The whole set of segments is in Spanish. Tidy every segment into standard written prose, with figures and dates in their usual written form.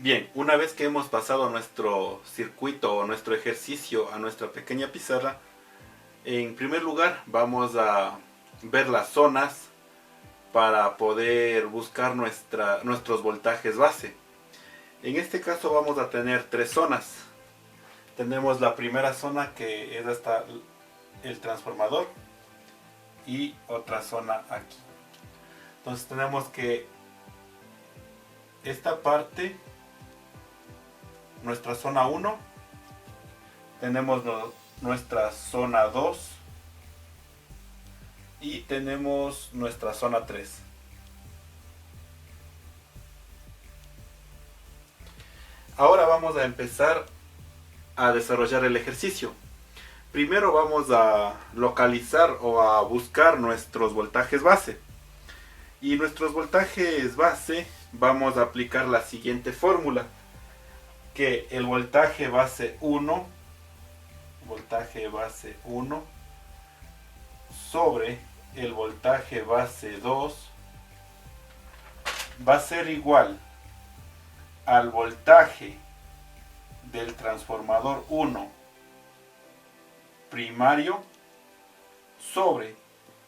Bien, una vez que hemos pasado nuestro circuito o nuestro ejercicio a nuestra pequeña pizarra, en primer lugar vamos a ver las zonas para poder buscar nuestros voltajes base. En este caso vamos a tener tres zonas. Tenemos la primera zona que es hasta el transformador y otra zona aquí. Entonces tenemos que esta parte, nuestra zona 1, tenemos nuestra zona 2 y tenemos nuestra zona 3. Ahora vamos a empezar a desarrollar el ejercicio. Primero vamos a localizar o a buscar nuestros voltajes base. Y nuestros voltajes base vamos a aplicar la siguiente fórmula, que el voltaje base 1 sobre el voltaje base 2 va a ser igual al voltaje del transformador 1 primario sobre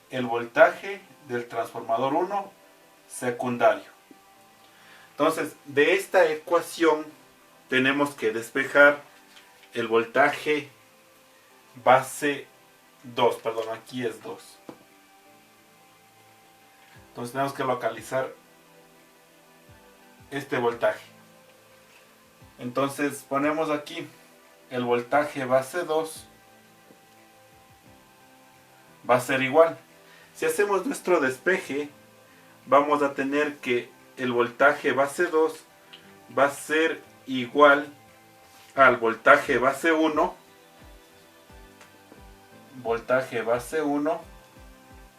el voltaje del transformador 1 secundario. Entonces, de esta ecuación tenemos que despejar el voltaje base 2, perdón, aquí es 2. Entonces tenemos que localizar este voltaje. Entonces ponemos aquí el voltaje base 2 va a ser igual. Si hacemos nuestro despeje, vamos a tener que el voltaje base 2 va a ser igual al voltaje base 1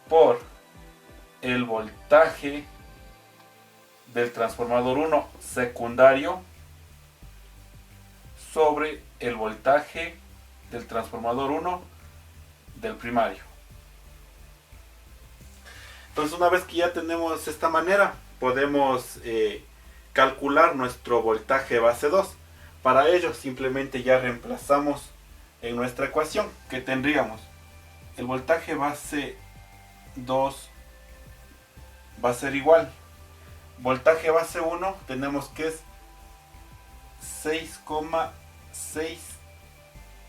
por el voltaje del transformador 1 secundario sobre el voltaje del transformador 1 del primario. Entonces, una vez que ya tenemos esta manera, podemos calcular nuestro voltaje base 2. Para ello simplemente ya reemplazamos en nuestra ecuación que tendríamos el voltaje base 2 va a ser igual. Voltaje base 1 tenemos que es 6,6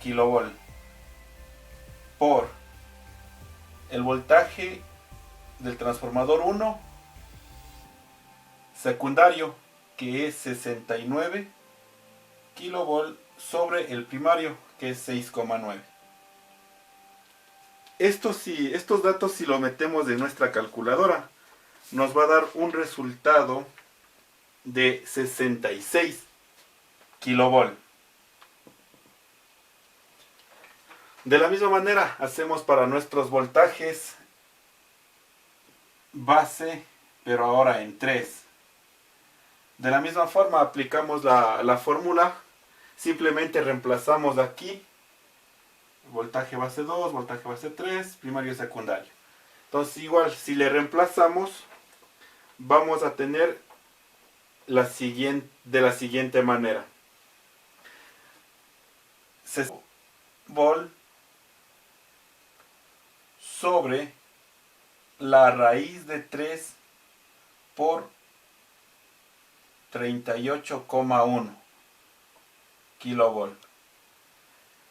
kilovolt por el voltaje del transformador 1 secundario, que es 69 kilovolt sobre el primario, que es 6,9. Estos datos, si lo metemos en nuestra calculadora, nos va a dar un resultado de 66 kilovolt. De la misma manera hacemos para nuestros voltajes base, pero ahora en 3. De la misma forma aplicamos la fórmula, simplemente reemplazamos aquí voltaje base 2, voltaje base 3, primario y secundario. Entonces igual, si le reemplazamos, vamos a tener de la siguiente manera. 60 volt sobre la raíz de 3 por 38,1 kilovolt.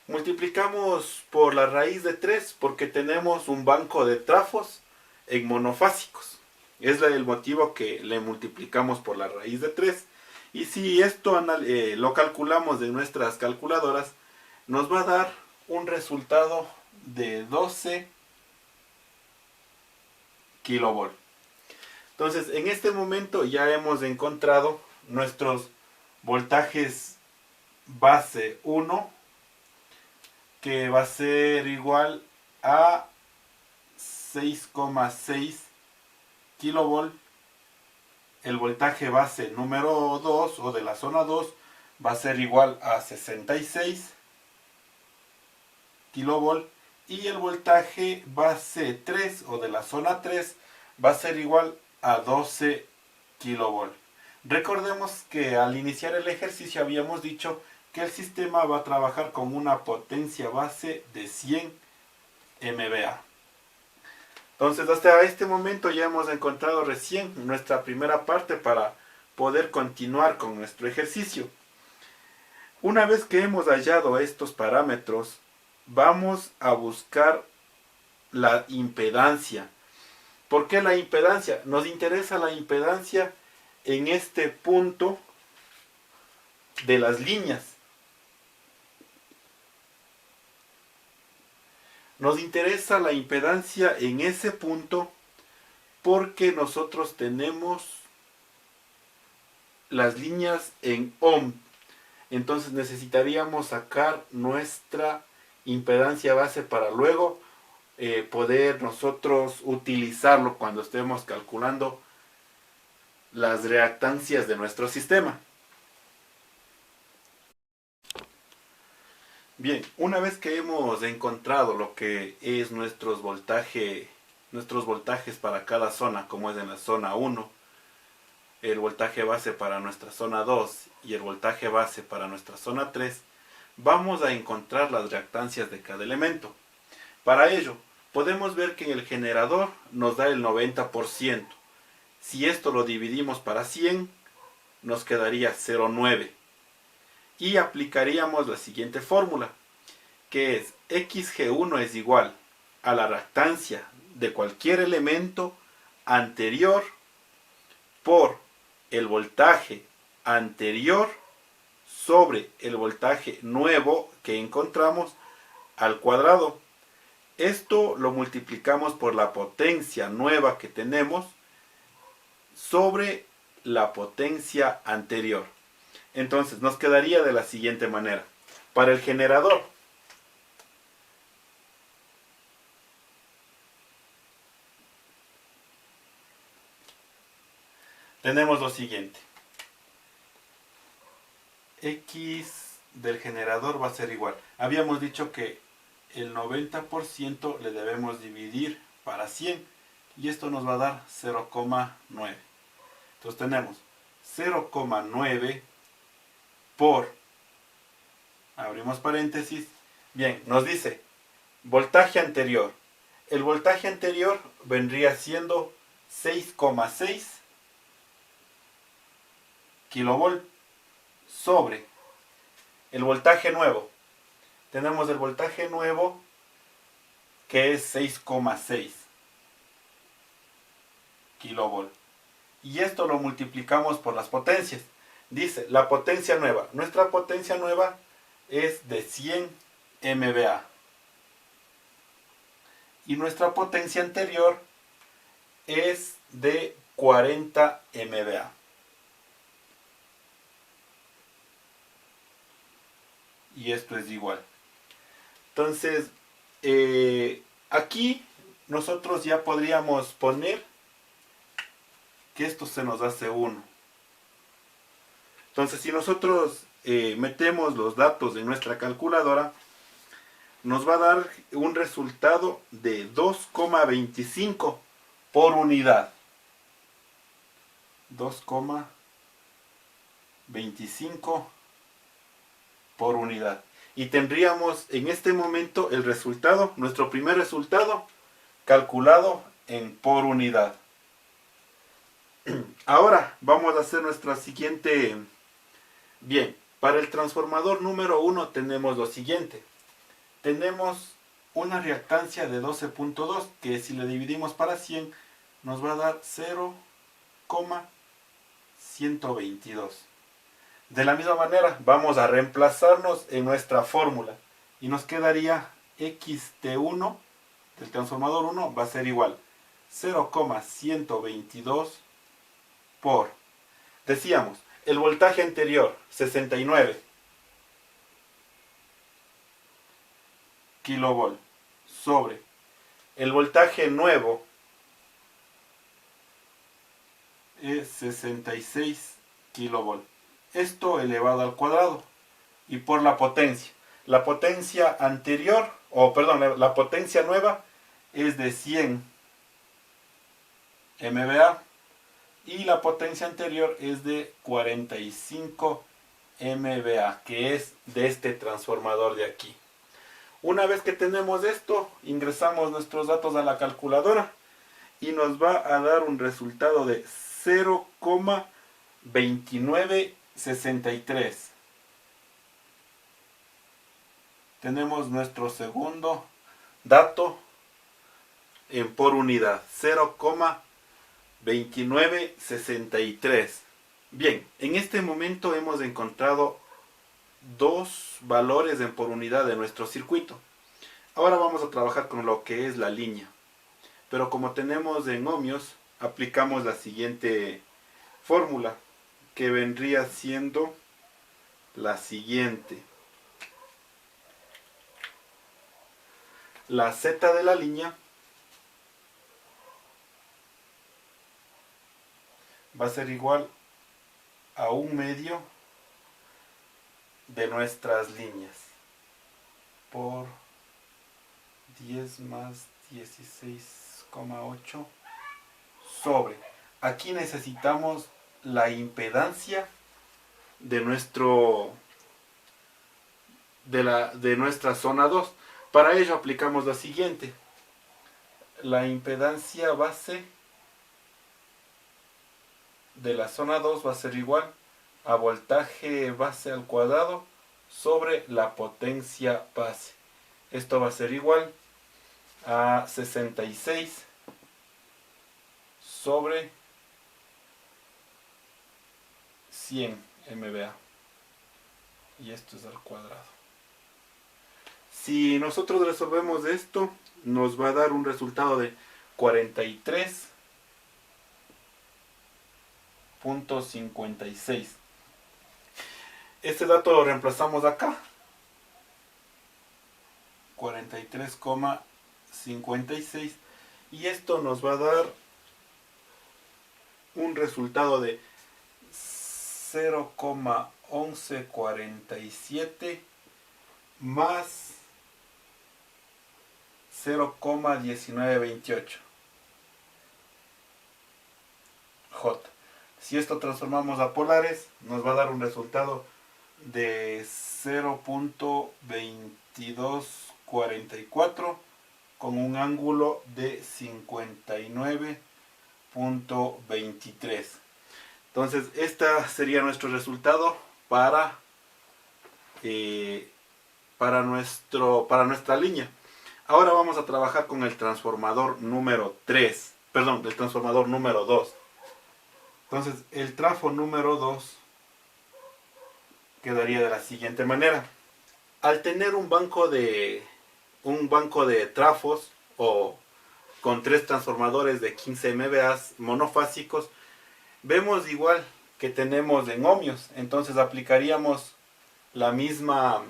Multiplicamos por la raíz de 3 porque tenemos un banco de trafos en monofásicos. Es el motivo que le multiplicamos por la raíz de 3. Y si esto lo calculamos en nuestras calculadoras, nos va a dar un resultado de 12 kilovolt. Entonces, en este momento ya hemos encontrado nuestros voltajes base 1, que va a ser igual a 6,6 kilovolt. El voltaje base número 2 o de la zona 2 va a ser igual a 66 kilovolt. Y el voltaje base 3 o de la zona 3 va a ser igual a 12 kilovolt. Recordemos que al iniciar el ejercicio habíamos dicho que el sistema va a trabajar con una potencia base de 100 MVA. Entonces hasta este momento ya hemos encontrado recién nuestra primera parte para poder continuar con nuestro ejercicio. Una vez que hemos hallado estos parámetros, vamos a buscar la impedancia. ¿Por qué la impedancia? Nos interesa la impedancia en este punto de las líneas. Nos interesa la impedancia en ese punto porque nosotros tenemos las líneas en ohm. Entonces necesitaríamos sacar nuestra impedancia base para luego poder nosotros utilizarlo cuando estemos calculando las reactancias de nuestro sistema. Bien, una vez que hemos encontrado lo que es nuestros voltajes para cada zona, como es en la zona 1, el voltaje base para nuestra zona 2 y el voltaje base para nuestra zona 3, vamos a encontrar las reactancias de cada elemento. Para ello, podemos ver que en el generador nos da el 90%. Si esto lo dividimos para 100, nos quedaría 0,9. Y aplicaríamos la siguiente fórmula, que es xg1 es igual a la reactancia de cualquier elemento anterior por el voltaje anterior sobre el voltaje nuevo que encontramos al cuadrado. Esto lo multiplicamos por la potencia nueva que tenemos sobre la potencia anterior. Entonces nos quedaría de la siguiente manera. Para el generador, tenemos lo siguiente. X del generador va a ser igual. Habíamos dicho que el 90% le debemos dividir para 100 y esto nos va a dar 0,9. Entonces tenemos 0,9 por, abrimos paréntesis, bien, nos dice voltaje anterior. El voltaje anterior vendría siendo 6,6 kilovolt sobre el voltaje nuevo. Tenemos el voltaje nuevo que es 6,6 kilovolt. Y esto lo multiplicamos por las potencias. Dice, la potencia nueva. Nuestra potencia nueva es de 100 MVA. Y nuestra potencia anterior es de 40 MVA. Y esto es igual. Entonces, aquí nosotros ya podríamos poner que esto se nos hace 1. Entonces, si nosotros metemos los datos en nuestra calculadora, nos va a dar un resultado de 2,25 por unidad. 2,25 por unidad. Y tendríamos en este momento el resultado, nuestro primer resultado, calculado en por unidad. Ahora vamos a hacer nuestra siguiente. Bien, para el transformador número 1 tenemos lo siguiente. Tenemos una reactancia de 12.2 que si le dividimos para 100 nos va a dar 0,122. De la misma manera vamos a reemplazarnos en nuestra fórmula y nos quedaría xt1 del transformador 1 va a ser igual 0,122 por, decíamos, el voltaje anterior 69 kilovolt sobre el voltaje nuevo es 66 kilovolt. Esto elevado al cuadrado y por la potencia. La potencia anterior, la potencia nueva es de 100 MVA y la potencia anterior es de 45 MVA, que es de este transformador de aquí. Una vez que tenemos esto, ingresamos nuestros datos a la calculadora y nos va a dar un resultado de 0,2963. Tenemos nuestro segundo dato por unidad, 0,2963. Bien, en este momento hemos encontrado dos valores en por unidad de nuestro circuito. Ahora vamos a trabajar con lo que es la línea. Pero como tenemos en ohmios, aplicamos la siguiente fórmula, que vendría siendo la siguiente. La Z de la línea va a ser igual a 1/2 de nuestras líneas por 10 más 16,8 sobre. Aquí necesitamos la impedancia de nuestra zona 2. Para ello aplicamos lo siguiente. La impedancia base de la zona 2 va a ser igual a voltaje base al cuadrado sobre la potencia base. Esto va a ser igual a 66 sobre 100 MVA. Y esto es al cuadrado. Si nosotros resolvemos esto, nos va a dar un resultado de 43,56. Este dato lo reemplazamos acá. 43,56. Y esto nos va a dar un resultado de 0,1147 más 0,1928 J. Si esto transformamos a polares, nos va a dar un resultado de 0,2244 con un ángulo de 59,23. Entonces, este sería nuestro resultado para nuestra línea. Ahora vamos a trabajar con el transformador número 3, perdón, el transformador número 2. Entonces, el trafo número 2 quedaría de la siguiente manera. Al tener un banco de trafos o con 3 transformadores de 15 MVA monofásicos, vemos igual que tenemos en ohmios. Entonces aplicaríamos la misma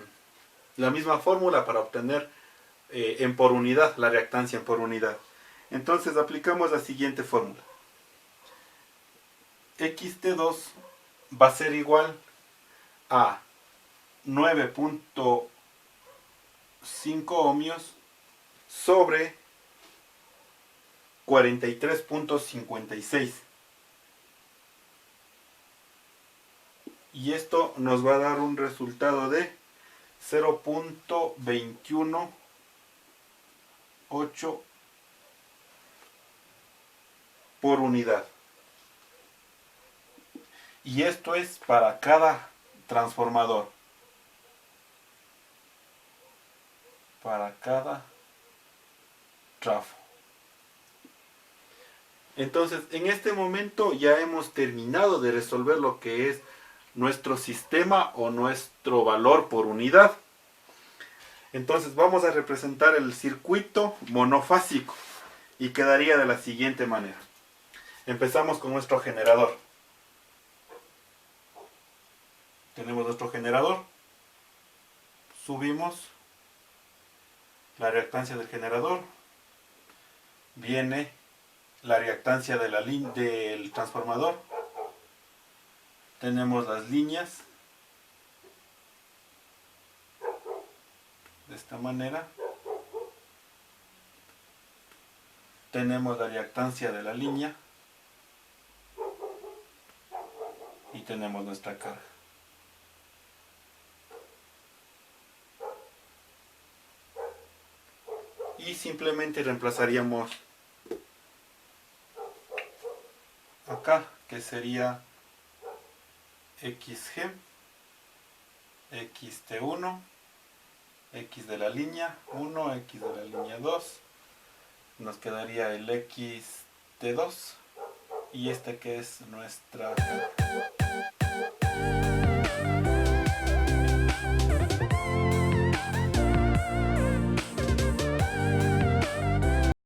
fórmula para obtener en por unidad, la reactancia en por unidad. Entonces aplicamos la siguiente fórmula. XT2 va a ser igual a 9.5 ohmios sobre 43.56. Y esto nos va a dar un resultado de 0.218 por unidad. Y esto es para cada transformador. Para cada trafo. Entonces, en este momento ya hemos terminado de resolver lo que es nuestro sistema o nuestro valor por unidad. Entonces vamos a representar el circuito monofásico y quedaría de la siguiente manera. Empezamos con nuestro generador. Tenemos nuestro generador. Subimos la reactancia del generador. Viene la reactancia de del transformador. Tenemos las líneas de esta manera. Tenemos la reactancia de la línea y tenemos nuestra carga. Y simplemente reemplazaríamos acá, que sería xg, xt1, x de la línea 1, x de la línea 2, nos quedaría el xt2 y este que es nuestra carga.